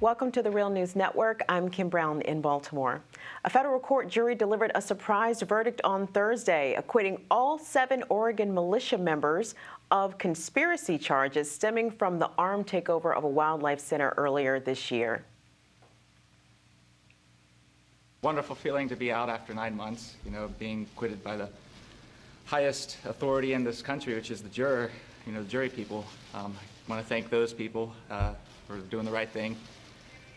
Welcome to the Real News Network. I'm Kim Brown in Baltimore. A federal court jury delivered a surprise verdict on Thursday, acquitting all 7 Oregon militia members of conspiracy charges stemming from the armed takeover of a wildlife center earlier this year. Wonderful feeling to be out after 9 months, being acquitted by the highest authority in this country, which is the jury people. I want to thank those people for doing the right thing.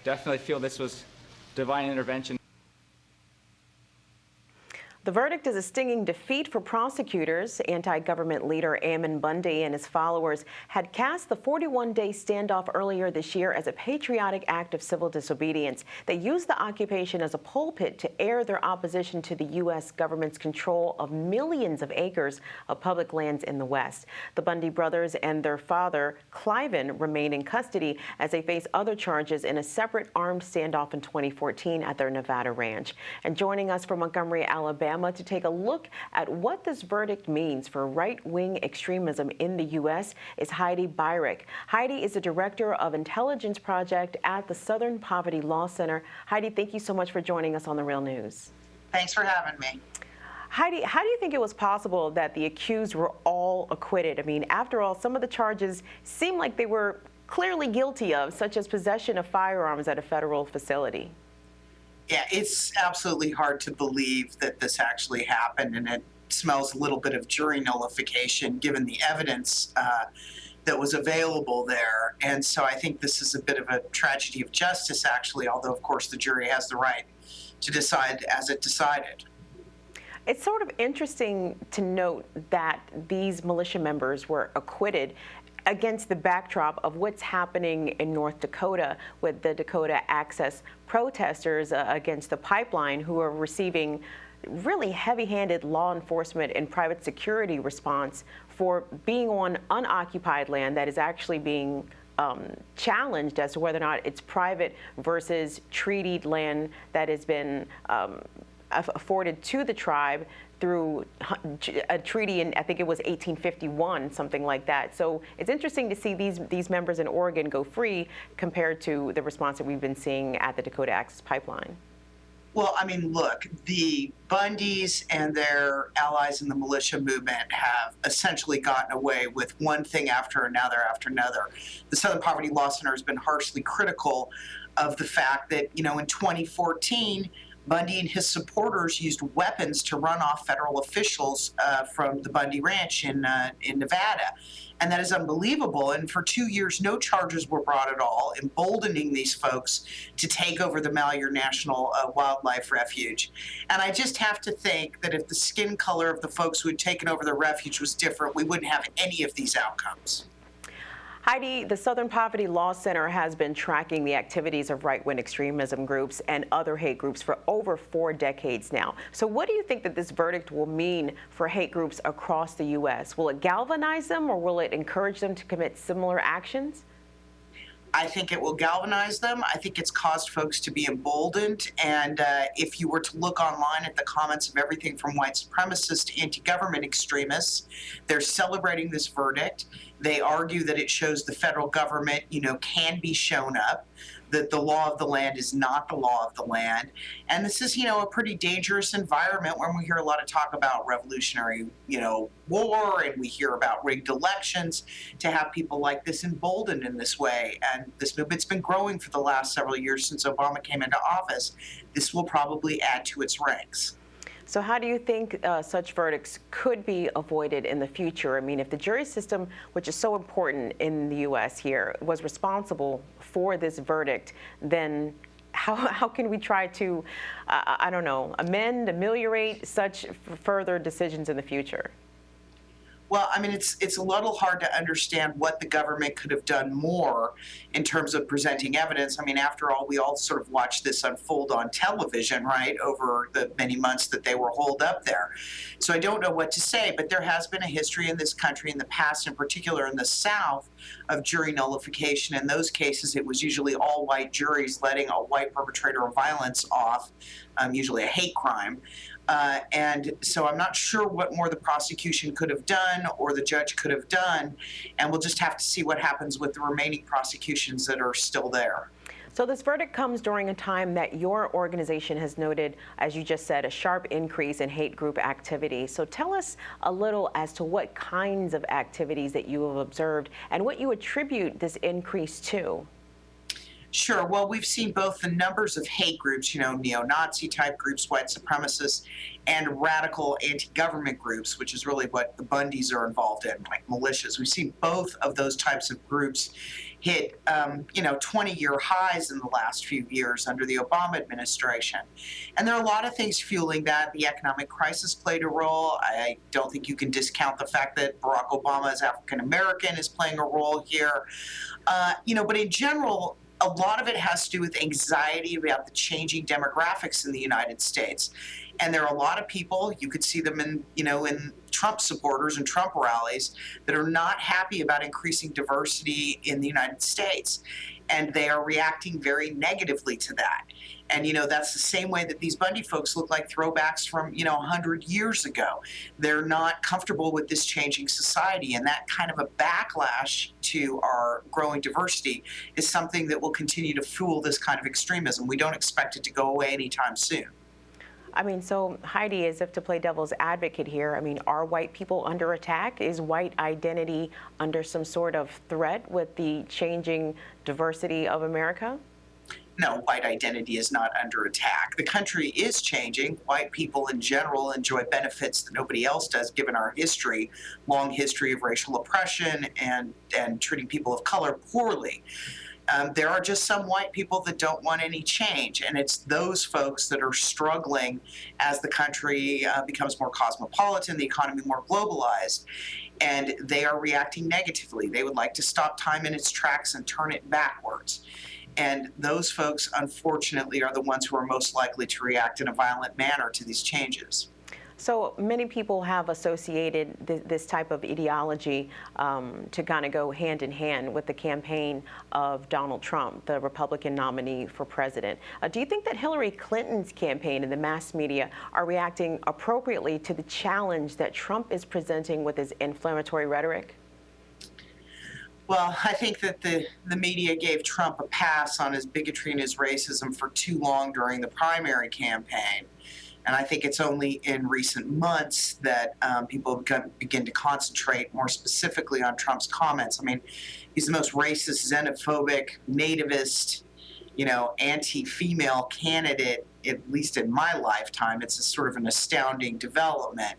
Definitely feel this was divine intervention. The verdict is a stinging defeat for prosecutors. Anti-government leader Bundy and his followers had cast the 41-day standoff earlier this year as a patriotic act of civil disobedience. They used the occupation as a pulpit to air their opposition to the U.S. government's control of millions of acres of public lands in the West. The Bundy brothers and their father, Cliven, remain in custody as they face other charges in a separate armed standoff in 2014 at their Nevada ranch. And joining us from Montgomery, Alabama, to take a look at what this verdict means for right-wing extremism in the U.S. is Heidi Beirich. Heidi is the director of Intelligence Project at the Southern Poverty Law Center. Heidi, thank you so much for joining us on The Real News. Thanks for having me. Heidi, how do you think it was possible that the accused were all acquitted? I mean, after all, some of the charges seem like they were clearly guilty of, such as possession of firearms at a federal facility. Yeah, it's absolutely hard to believe that this actually happened, and it smells a little bit of jury nullification given the evidence that was available there. And so I think this is a bit of a tragedy of justice, actually, although, of course, the jury has the right to decide as it decided. It's sort of interesting to note that these militia members were acquitted against the backdrop of what's happening in North Dakota with the Dakota Access protesters against the pipeline, who are receiving really heavy-handed law enforcement and private security response for being on unoccupied land that is actually being challenged as to whether or not it's private versus treated land that has been afforded to the tribe through a treaty in, I think it was 1851, something like that. So it's interesting to see these members in Oregon go free compared to the response that we've been seeing at the Dakota Access pipeline. Well, I mean, look, the Bundys and their allies in the militia movement have essentially gotten away with one thing after another after another. The Southern Poverty Law Center has been harshly critical of the fact that, in 2014, Bundy and his supporters used weapons to run off federal officials from the Bundy Ranch in Nevada. And that is unbelievable. And for 2 years, no charges were brought at all, emboldening these folks to take over the Malheur National Wildlife Refuge. And I just have to think that if the skin color of the folks who had taken over the refuge was different, we wouldn't have any of these outcomes. Heidi, the Southern Poverty Law Center has been tracking the activities of right-wing extremism groups and other hate groups for over 4 decades now. So what do you think that this verdict will mean for hate groups across the U.S.? Will it galvanize them, or will it encourage them to commit similar actions? I think it will galvanize them. I think it's caused folks to be emboldened. And if you were to look online at the comments of everything from white supremacists to anti-government extremists, they're celebrating this verdict. They argue that it shows the federal government, can be shown up, that the law of the land is not the law of the land. And this is, a pretty dangerous environment when we hear a lot of talk about revolutionary, war, and we hear about rigged elections. To have people like this emboldened in this way, and this movement's been growing for the last several years since Obama came into office, this will probably add to its ranks. So how do you think such verdicts could be avoided in the future? I mean, if the jury system, which is so important in the U.S. here, was responsible for this verdict, then how can we try to, ameliorate such further decisions in the future? Well, I mean, it's a little hard to understand what the government could have done more in terms of presenting evidence. I mean, after all, we all sort of watched this unfold on television, right, over the many months that they were holed up there. So I don't know what to say, but there has been a history in this country in the past, in particular in the South, of jury nullification. In those cases, it was usually all white juries letting a white perpetrator of violence off, usually a hate crime. And so I'm not sure what more the prosecution could have done or the judge could have done, and we'll just have to see what happens with the remaining prosecutions that are still there. So this verdict comes during a time that your organization has noted, as you just said, a sharp increase in hate group activity. So tell us a little as to what kinds of activities that you have observed and what you attribute this increase to. Sure. Well, we've seen both the numbers of hate groups, neo-Nazi type groups, white supremacists, and radical anti-government groups, which is really what the Bundys are involved in, like militias. We've seen both of those types of groups hit, 20-year highs in the last few years under the Obama administration. And there are a lot of things fueling that. The economic crisis played a role. I don't think you can discount the fact that Barack Obama as African American is playing a role here. But in general, a lot of it has to do with anxiety about the changing demographics in the United States. And there are a lot of people, you could see them in Trump supporters and Trump rallies, that are not happy about increasing diversity in the United States. And they are reacting very negatively to that. And, that's the same way that these Bundy folks look like throwbacks from, 100 years ago. They're not comfortable with this changing society. And that kind of a backlash to our growing diversity is something that will continue to fuel this kind of extremism. We don't expect it to go away anytime soon. So Heidi, as if to play devil's advocate here, are white people under attack? Is white identity under some sort of threat with the changing diversity of America? No, white identity is not under attack. The country is changing. White people in general enjoy benefits that nobody else does, given our history, long history of racial oppression and treating people of color poorly. There are just some white people that don't want any change, and it's those folks that are struggling as the country becomes more cosmopolitan, the economy more globalized, and they are reacting negatively. They would like to stop time in its tracks and turn it backwards. And those folks, unfortunately, are the ones who are most likely to react in a violent manner to these changes. So many people have associated this type of ideology to kind of go hand in hand with the campaign of Donald Trump, the Republican nominee for president. Do you think that Hillary Clinton's campaign and the mass media are reacting appropriately to the challenge that Trump is presenting with his inflammatory rhetoric? Well, I think that the media gave Trump a pass on his bigotry and his racism for too long during the primary campaign. And I think it's only in recent months that people begin to concentrate more specifically on Trump's comments. He's the most racist, xenophobic, nativist, anti-female candidate, at least in my lifetime. It's a sort of an astounding development.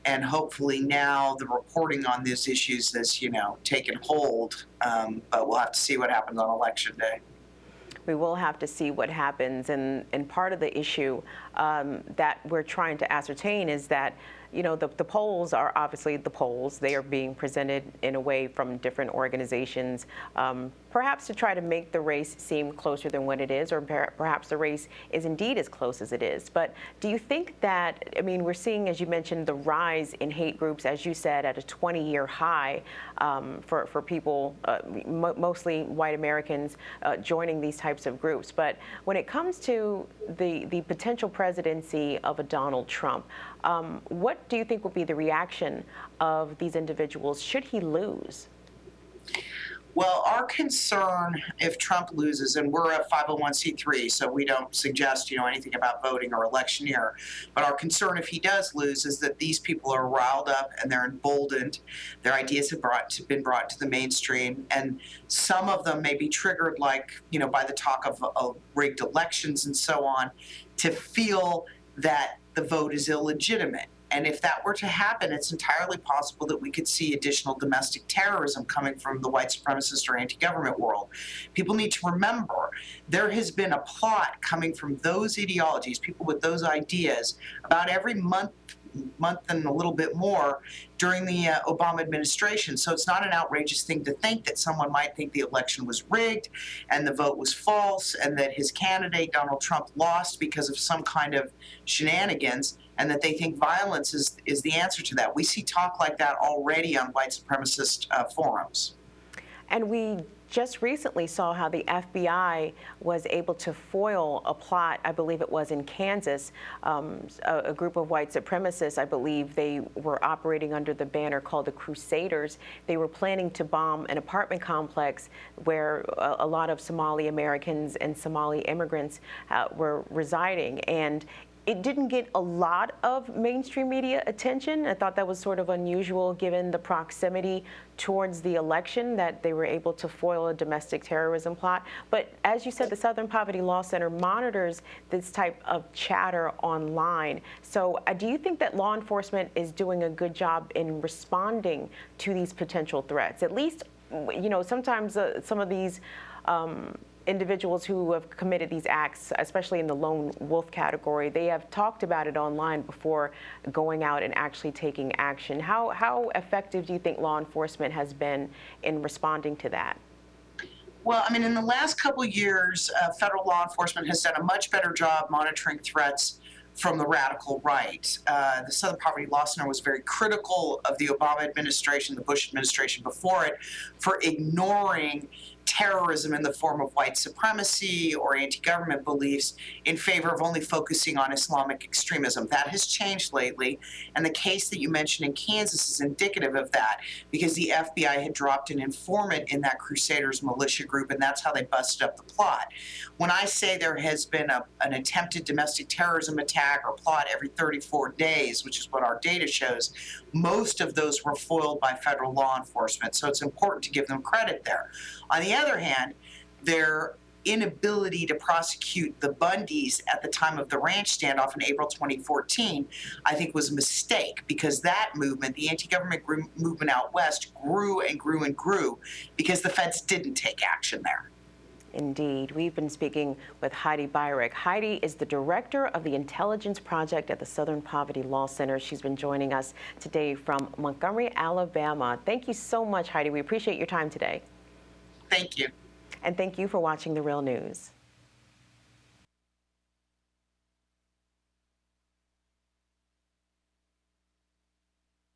And hopefully now the reporting on these issues has, taken hold. But we'll have to see what happens on Election Day. We will have to see what happens. And part of the issue that we're trying to ascertain is that, the polls are obviously the polls. They are being presented in a way from different organizations, perhaps to try to make the race seem closer than what it is, or perhaps the race is indeed as close as it is. But do you think that, we're seeing, as you mentioned, the rise in hate groups, as you said, at a 20-year high for people, mostly white Americans, joining these types of groups. But when it comes to the potential presidency of a Donald Trump, what do you think will be the reaction of these individuals should he lose? Well, our concern if Trump loses, and we're a 501c3, so we don't suggest, anything about voting or electioneer, but our concern if he does lose is that these people are riled up and they're emboldened. Their ideas have been brought to the mainstream, and some of them may be triggered, by the talk of rigged elections and so on, to feel that the vote is illegitimate. And if that were to happen, it's entirely possible that we could see additional domestic terrorism coming from the white supremacist or anti-government world. People need to remember there has been a plot coming from those ideologies, people with those ideas, about every month and a little bit more during the Obama administration. So it's not an outrageous thing to think that someone might think the election was rigged and the vote was false and that his candidate, Donald Trump, lost because of some kind of shenanigans, and that they think violence is the answer to that. We see talk like that already on white supremacist forums. And we just recently saw how the FBI was able to foil a plot, I believe it was in Kansas, a group of white supremacists, I believe they were operating under the banner called the Crusaders. They were planning to bomb an apartment complex where a lot of Somali Americans and Somali immigrants were residing. And it didn't get a lot of mainstream media attention. I thought that was sort of unusual given the proximity towards the election that they were able to foil a domestic terrorism plot. But as you said, the Southern Poverty Law Center monitors this type of chatter online. So do you think that law enforcement is doing a good job in responding to these potential threats? At least, you know, sometimes some of these individuals who have committed these acts, especially in the lone wolf category, they have talked about it online before going out and actually taking action. How effective do you think law enforcement has been in responding to that? Well, I mean, in the last couple of years, federal law enforcement has done a much better job monitoring threats from the radical right. The Southern Poverty Law Center was very critical of the Obama administration, the Bush administration before it, for ignoring terrorism in the form of white supremacy or anti-government beliefs in favor of only focusing on Islamic extremism. That has changed lately, and the case that you mentioned in Kansas is indicative of that, because the FBI had dropped an informant in that Crusaders militia group, and that's how they busted up the plot. When I say there has been an attempted domestic terrorism attack or plot every 34 days, which is what our data shows, most of those were foiled by federal law enforcement, so it's important to give them credit there. On the other hand, their inability to prosecute the Bundys at the time of the ranch standoff in April 2014, I think was a mistake, because that movement, the anti-government movement out west, grew and grew and grew because the feds didn't take action there. Indeed. We've been speaking with Heidi Byrek. Heidi is the director of the Intelligence Project at the Southern Poverty Law Center. She's been joining us today from Montgomery, Alabama. Thank you so much, Heidi. We appreciate your time today. Thank you. And thank you for watching The Real News.